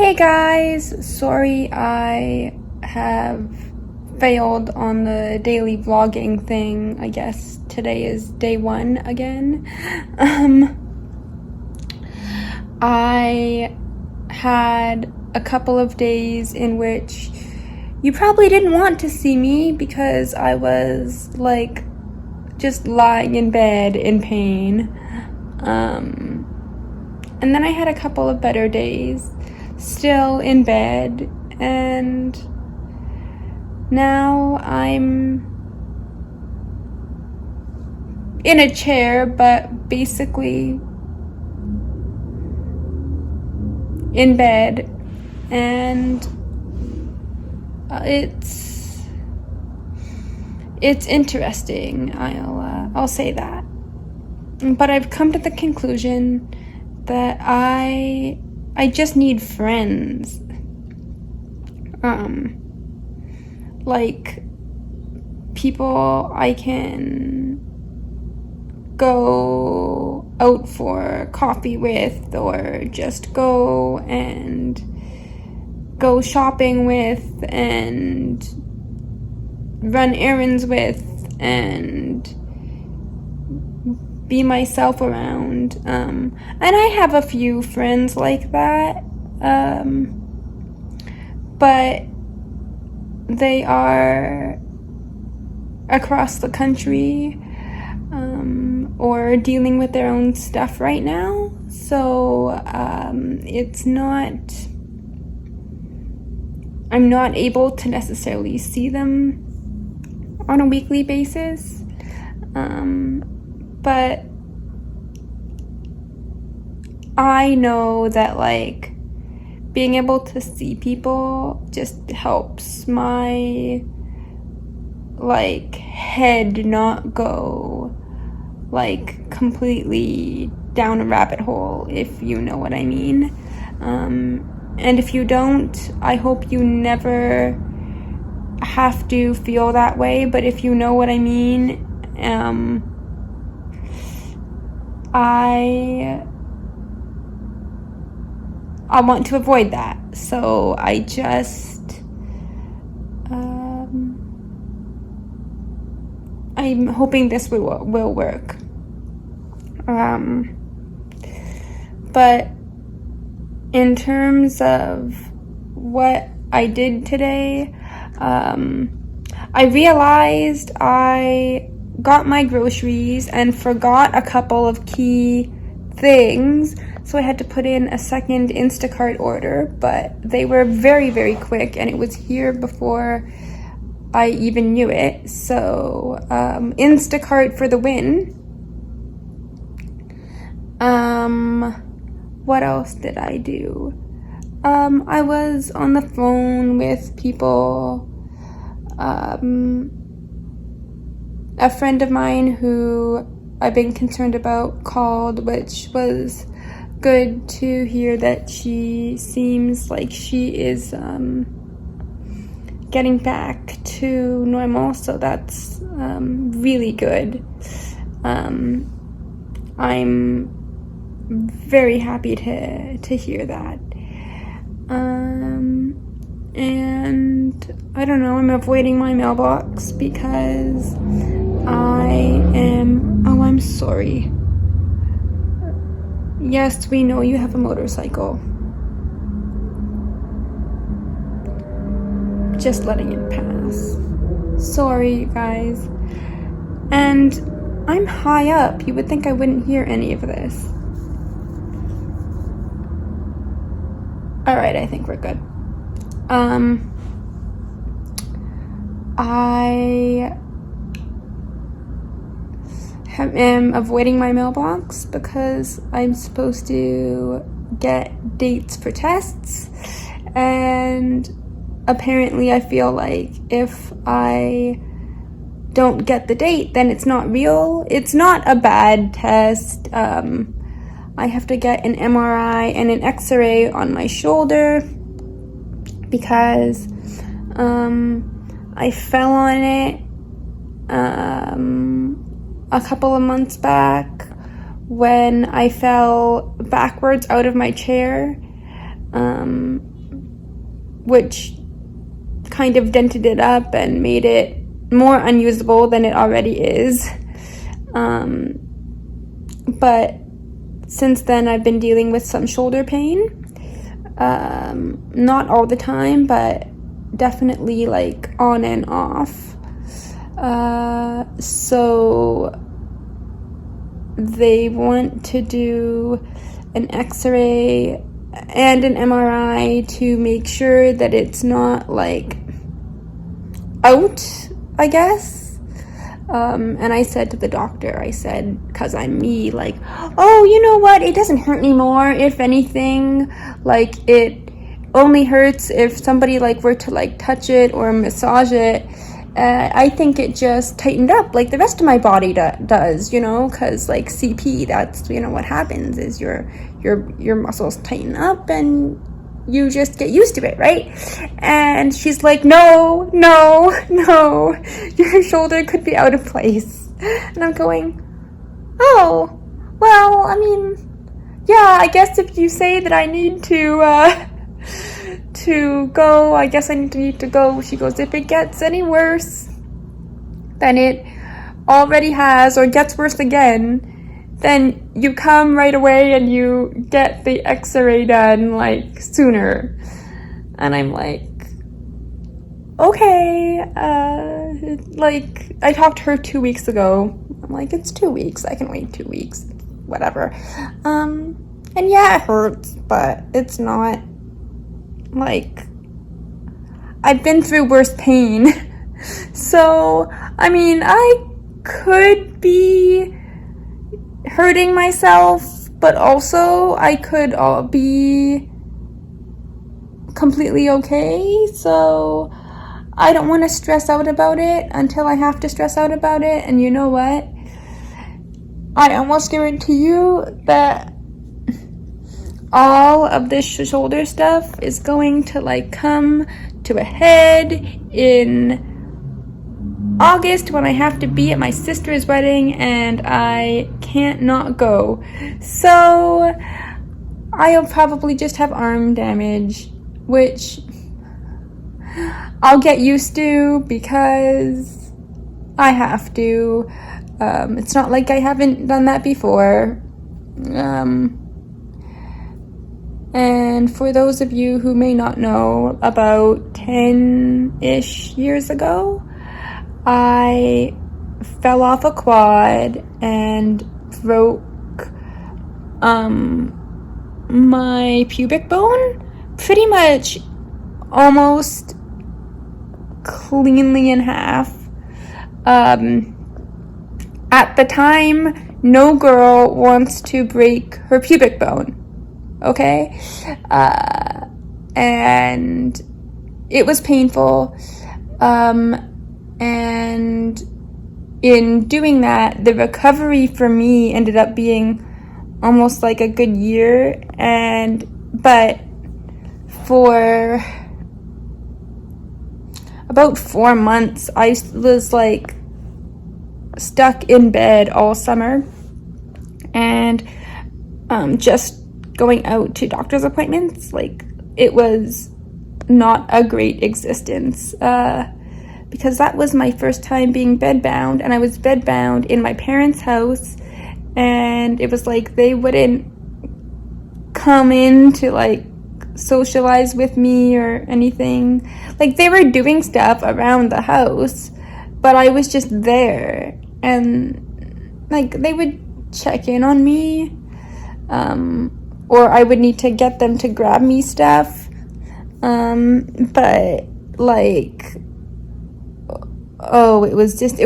Hey guys, sorry I have failed on the daily vlogging thing. I guess today is day one again. I had a couple of days in which you probably didn't want to see me because I was like just lying in bed in pain. And then I had a couple of better days, still in bed, and now I'm in a chair, but basically in bed, and it's interesting. I'll say that. But I've come to the conclusion that I just need friends. Like people I can go out for coffee with, or just go shopping with, and run errands with, and be myself around. And I have a few friends like that, but they are across the country, or dealing with their own stuff right now, so I'm not able to necessarily see them on a weekly basis. But I know that like being able to see people just helps my like head not go like completely down a rabbit hole, if you know what I mean. And if you don't, I hope you never have to feel that way, but if you know what I mean, I want to avoid that, so I just I'm hoping this will work. But in terms of what I did today, I realized I got my groceries and forgot a couple of key things, so I had to put in a second Instacart order, but they were very, very quick and it was here before I even knew it. So Instacart for the win. What else did I do? I was on the phone with people. A friend of mine who I've been concerned about called, which was good to hear that she seems like she is getting back to normal, so that's really good. I'm very happy to hear that. And I don't know, I'm avoiding my mailbox because I'm sorry. Yes, we know you have a motorcycle. Just letting it pass. Sorry, you guys. And I'm high up. You would think I wouldn't hear any of this. Alright, I think we're good. I am avoiding my mailbox because I'm supposed to get dates for tests, and apparently I feel like if I don't get the date, then it's not real. It's not a bad test. I have to get an MRI and an X-ray on my shoulder because I fell on it a couple of months back when I fell backwards out of my chair. which kind of dented it up and made it more unusable than it already is. But since then, I've been dealing with some shoulder pain. Not all the time, but definitely like on and off. So they want to do an X-ray and an MRI to make sure that it's not like out, I guess. And I said to the doctor, I said, because I'm me, like, oh, you know what, it doesn't hurt anymore. If anything, like, it only hurts if somebody like were to like touch it or massage it. I think it just tightened up like the rest of my body does, you know, because like CP, that's, you know, what happens is your muscles tighten up and you just get used to it, right? And she's like, no, your shoulder could be out of place. And I'm going, oh, well, I mean, yeah, I guess if you say that I need to go, I guess I need to go. She goes, if it gets any worse than it already has or gets worse again, then you come right away and you get the X-ray done like sooner. And I'm like, okay, like I talked to her 2 weeks ago. I'm like, it's 2 weeks, I can wait 2 weeks, whatever. And yeah, it hurts, but it's not like, I've been through worse pain. So, I mean, I could be hurting myself, but also I could be completely okay. So I don't want to stress out about it until I have to stress out about it. And you know what? I almost guarantee you that all of this shoulder stuff is going to like come to a head in August when I have to be at my sister's wedding and I can't not go. So I'll probably just have arm damage, which I'll get used to because I have to. It's not like I haven't done that before. And for those of you who may not know, about 10-ish years ago, I fell off a quad and broke my pubic bone pretty much almost cleanly in half. At the time, no girl wants to break her pubic bone, okay? And it was painful. And in doing that, the recovery for me ended up being almost like a good year. But for about 4 months, I was like stuck in bed all summer and just going out to doctor's appointments. Like, it was not a great existence. Because that was my first time being bedbound, and I was bedbound in my parents' house, and it was like they wouldn't come in to like socialize with me or anything. Like, they were doing stuff around the house, but I was just there, and like they would check in on me, or I would need to get them to grab me stuff, but like, oh, it was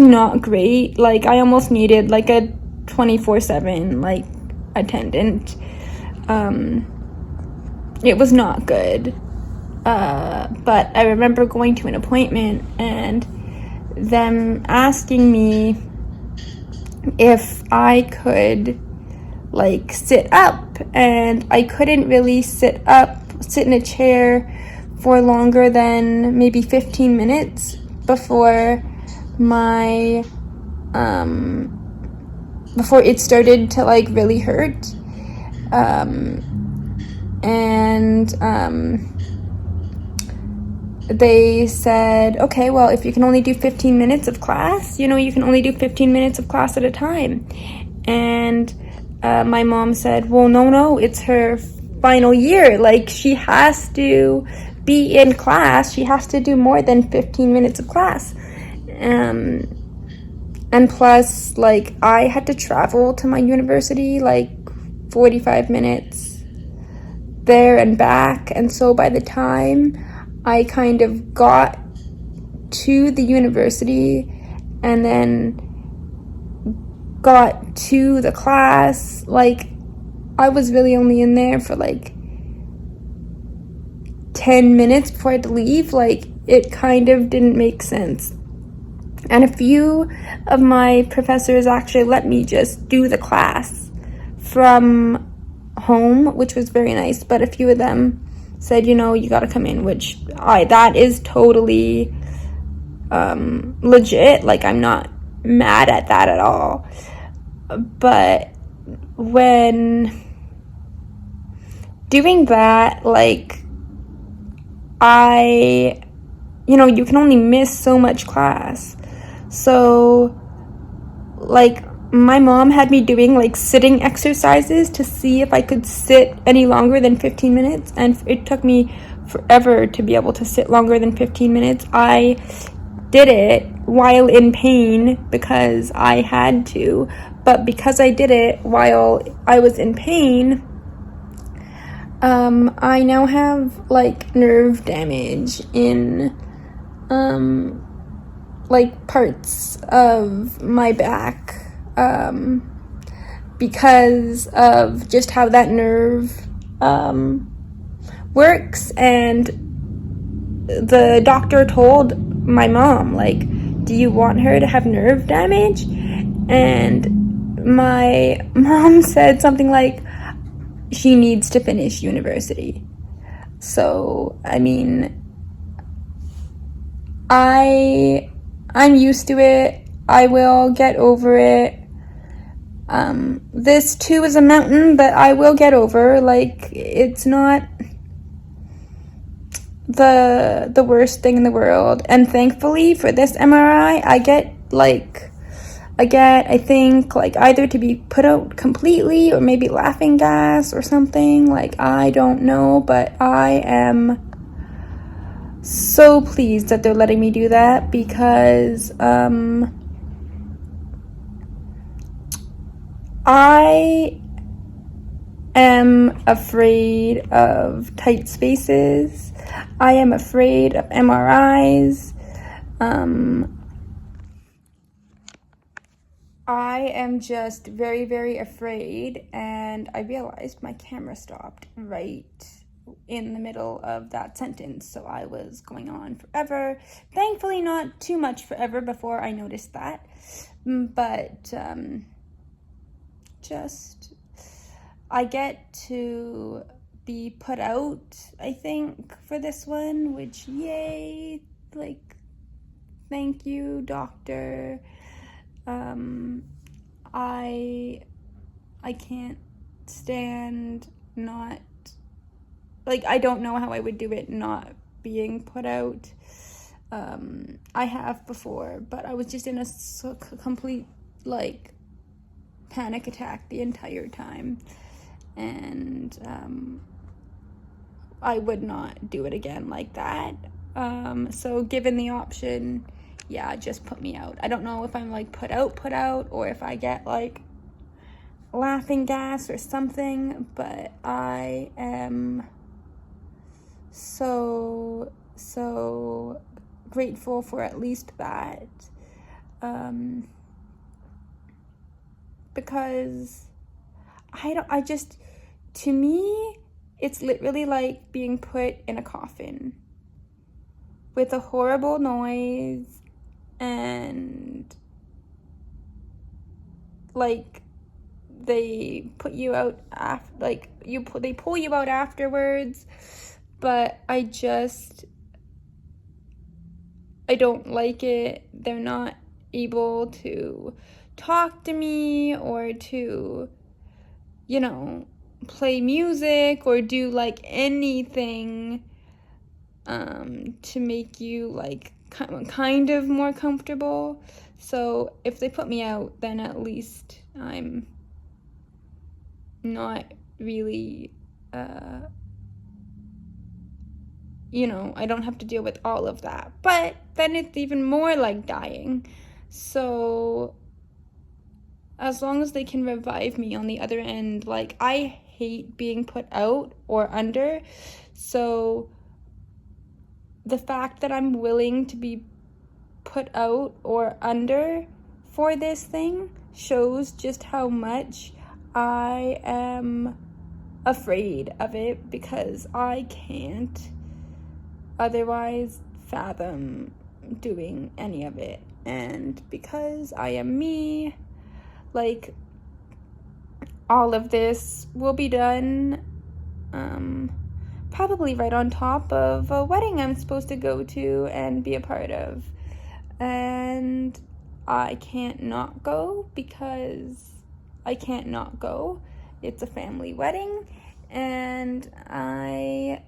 not great. Like, I almost needed like a 24/7 like attendant. It was not good. But I remember going to an appointment and them asking me if I could like sit up, and I couldn't really sit in a chair for longer than maybe 15 minutes before before it started to like really hurt. And they said, okay, well, if you can only do 15 minutes of class, you can only do 15 minutes of class at a time. And my mom said, well, no, it's her final year. Like, she has to be in class. She has to do more than 15 minutes of class. And plus, like, I had to travel to my university, like, 45 minutes there and back. And so by the time I kind of got to the university and then got to the class, like, I was really only in there for like 10 minutes before I had to leave. Like, it kind of didn't make sense. And a few of my professors actually let me just do the class from home, which was very nice. But a few of them said, you got to come in, which that is totally legit. Like, I'm not mad at that at all. But when doing that, like, you can only miss so much class. So, like, my mom had me doing, like, sitting exercises to see if I could sit any longer than 15 minutes. And it took me forever to be able to sit longer than 15 minutes. I did it while in pain because I had to. But because I did it while I was in pain, I now have, like, nerve damage in, like, parts of my back, because of just how that nerve, works. And the doctor told my mom, like, do you want her to have nerve damage? And my mom said something like, she needs to finish university. So, I mean, I'm used to it. I will get over it. This too is a mountain, but I will get over. Like, it's not the worst thing in the world. And thankfully for this MRI, I think, like, either to be put out completely or maybe laughing gas or something. Like, I don't know, but I am so pleased that they're letting me do that because I am afraid of tight spaces. I am afraid of MRIs. I am just very, very afraid, and I realized my camera stopped right in the middle of that sentence, so I was going on forever. Thankfully, not too much forever before I noticed that, but just, I get to be put out, I think, for this one, which, yay, like, thank you, doctor. I can't stand not, like, I don't know how I would do it not being put out. I have before, but I was just in a complete, like, panic attack the entire time, and I would not do it again like that. So given the option, yeah, just put me out. I don't know if I'm, like, put out, or if I get, like, laughing gas or something, but I am so grateful for at least that, because to me, it's literally like being put in a coffin with a horrible noise, and, like, they put you out after, like, they pull you out afterwards, but I don't like it. They're not able to talk to me or to, play music or do like anything to make you like kind of more comfortable. So if they put me out, then at least I'm not really I don't have to deal with all of that. But then it's even more like dying. So as long as they can revive me on the other end, like, I hate being put out or under. So the fact that I'm willing to be put out or under for this thing shows just how much I am afraid of it, because I can't otherwise fathom doing any of it. And because I am me, like, all of this will be done probably right on top of a wedding I'm supposed to go to and be a part of. And I can't not go, because I can't not go. It's a family wedding, and I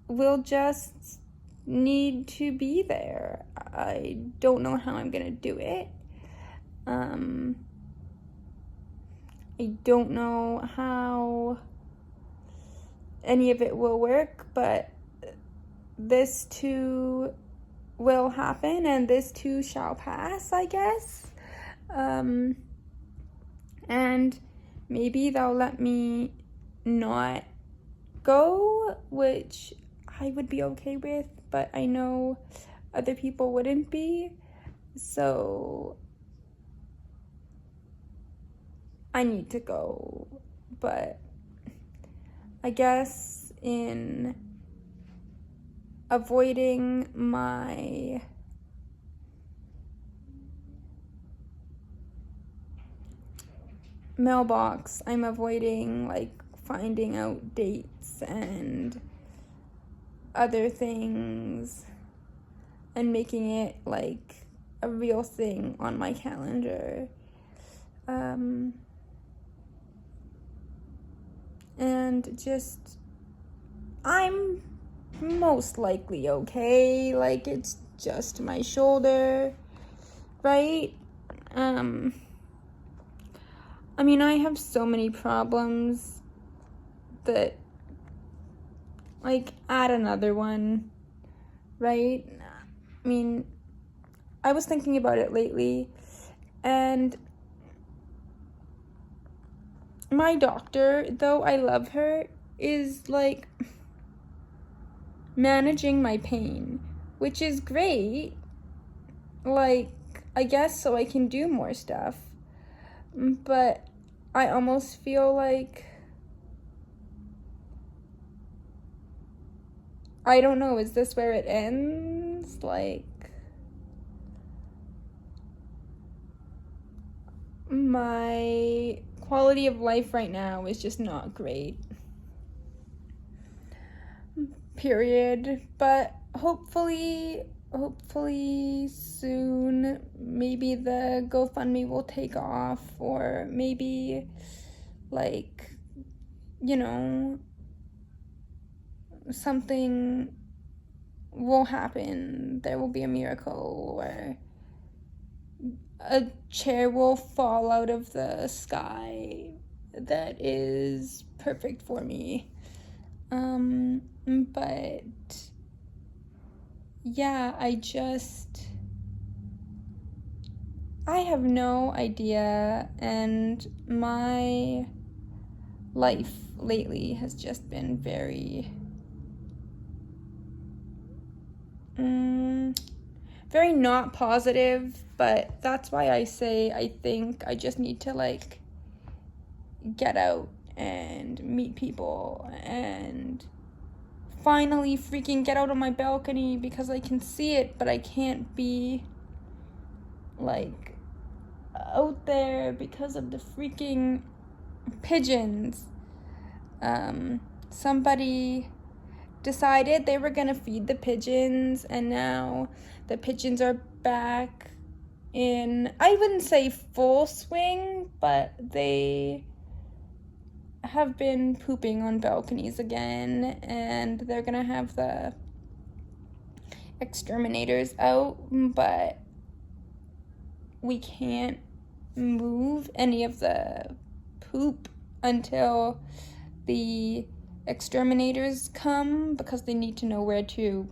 will just need to be there. I don't know how I'm gonna do it. I don't know how any of it will work, but this too will happen, and this too shall pass, I guess. And maybe they'll let me not go, which I would be okay with, but I know other people wouldn't be. So I need to go. But I guess in avoiding my mailbox, I'm avoiding like finding out dates and other things and making it like a real thing on my calendar. And just, I'm most likely okay. Like, it's just my shoulder, right? I mean, I have so many problems that, like, add another one, right? I mean, I was thinking about it lately, and my doctor, though I love her, is like managing my pain, which is great, like, I guess so I can do more stuff. But I almost feel like, I don't know, is this where it ends? Like, my quality of life right now is just not great. Period. But hopefully soon, maybe the GoFundMe will take off, or maybe, like, something will happen. There will be a miracle, or a chair will fall out of the sky that is perfect for me. But yeah, I have no idea, and my life lately has just been very very not positive. But that's why I say I think I just need to, like, get out and meet people and finally freaking get out on my balcony, because I can see it, but I can't be, like, out there because of the freaking pigeons. Somebody decided they were gonna feed the pigeons, and now the pigeons are back in, I wouldn't say full swing, but they have been pooping on balconies again, and they're gonna have the exterminators out, but we can't move any of the poop until the exterminators come, because they need to know where to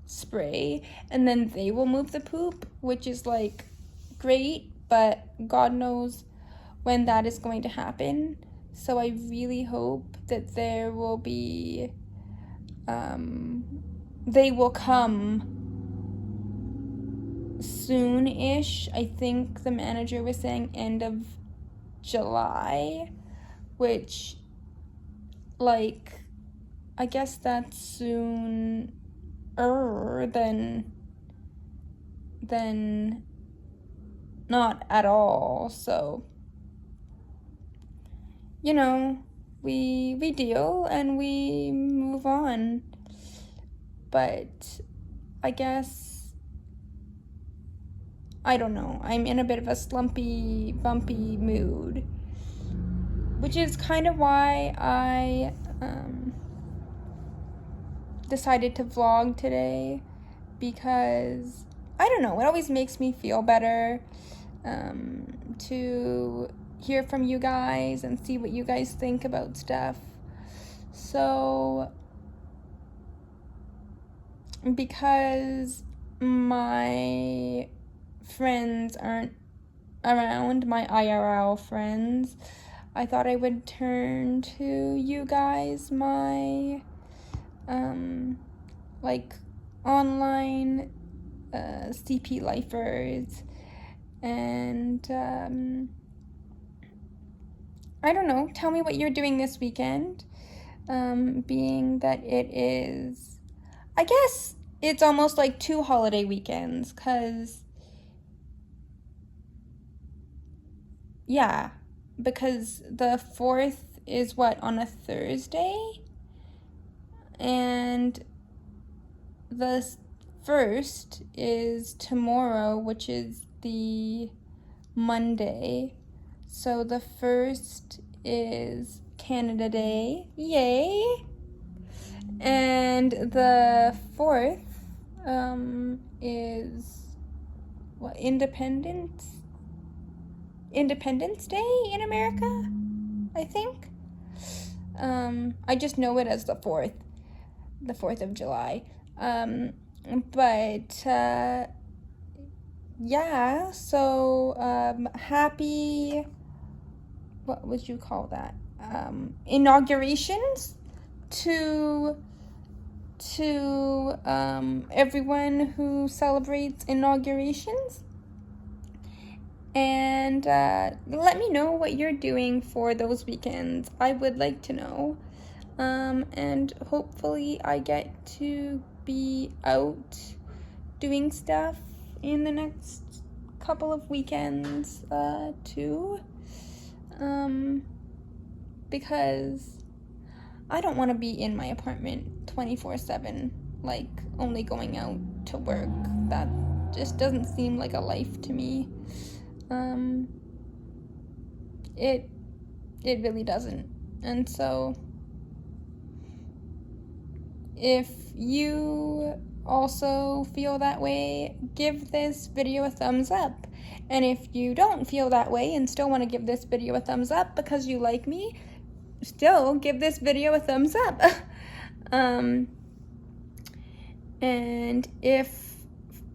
spray, and then they will move the poop, which is like great, but God knows when that is going to happen. So I really hope that there will be they will come soon-ish. I think the manager was saying end of July, which, like, I guess that's sooner than not at all. So, you know, we deal and we move on. But I guess, I don't know, I'm in a bit of a slumpy, bumpy mood, which is kind of why I decided to vlog today, because I don't know, it always makes me feel better to hear from you guys and see what you guys think about stuff. So, because my friends aren't around, my IRL friends, I thought I would turn to you guys, my like online CP lifers, and I don't know, tell me what you're doing this weekend, being that it is, I guess it's almost like 2 holiday weekends, because the 4th is on a Thursday, and the 1st is tomorrow, which is the Monday. So the 1st is Canada Day, yay! And the 4th is Independence Day in America, I think. I just know it as the 4th of July. But yeah, so happy, what would you call that? Inaugurations to everyone who celebrates inaugurations. And let me know what you're doing for those weekends. I would like to know. And hopefully I get to be out doing stuff in the next couple of weekends too. Because I don't want to be in my apartment 24/7, like only going out to work. That just doesn't seem like a life to me. It really doesn't. And so if you also feel that way, give this video a thumbs up. And if you don't feel that way and still want to give this video a thumbs up because you like me, still give this video a thumbs up. And if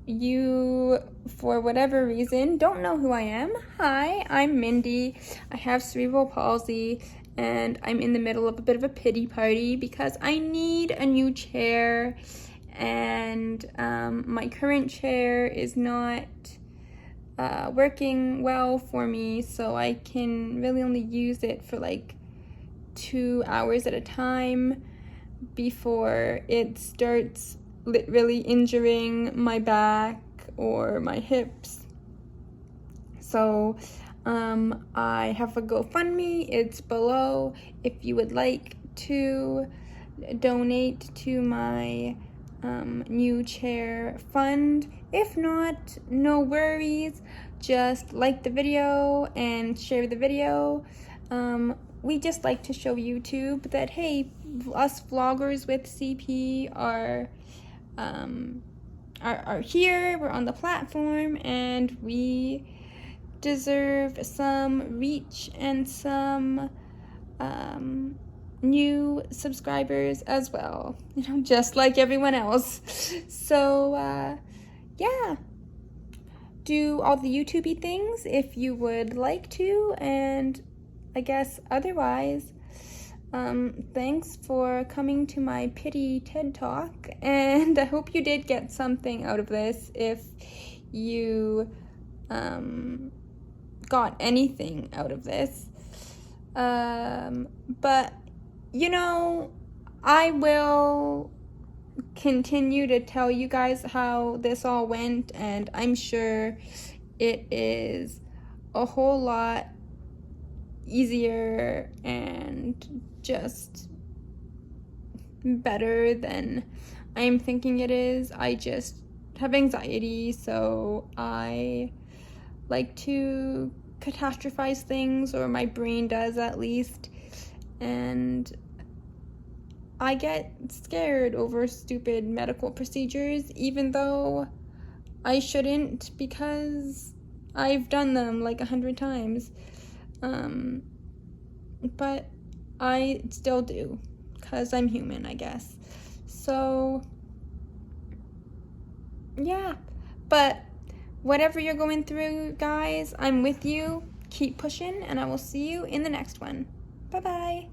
you, for whatever reason, don't know who I am, hi, I'm Mindy. I have cerebral palsy, and I'm in the middle of a bit of a pity party because I need a new chair, and my current chair is not working well for me, so I can really only use it for like 2 hours at a time before it starts really injuring my back or my hips. So I have a GoFundMe, it's below, if you would like to donate to my new chair fund. If not, no worries, just like the video and share the video. we just like to show YouTube that, hey, us vloggers with CP are here, we're on the platform, and we deserve some reach and some new subscribers as well, just like everyone else. So yeah, do all the YouTubey things if you would like to, and I guess otherwise, thanks for coming to my pity TED Talk, and I hope you did get something out of this if you got anything out of this. But I will continue to tell you guys how this all went, and I'm sure it is a whole lot easier and just better than I'm thinking it is. I just have anxiety, so I like to catastrophize things, or my brain does at least, and I get scared over stupid medical procedures, even though I shouldn't, because I've done them like 100 times. But I still do, because I'm human, I guess. So yeah, but whatever you're going through, guys, I'm with you. Keep pushing, and I will see you in the next one. Bye-bye.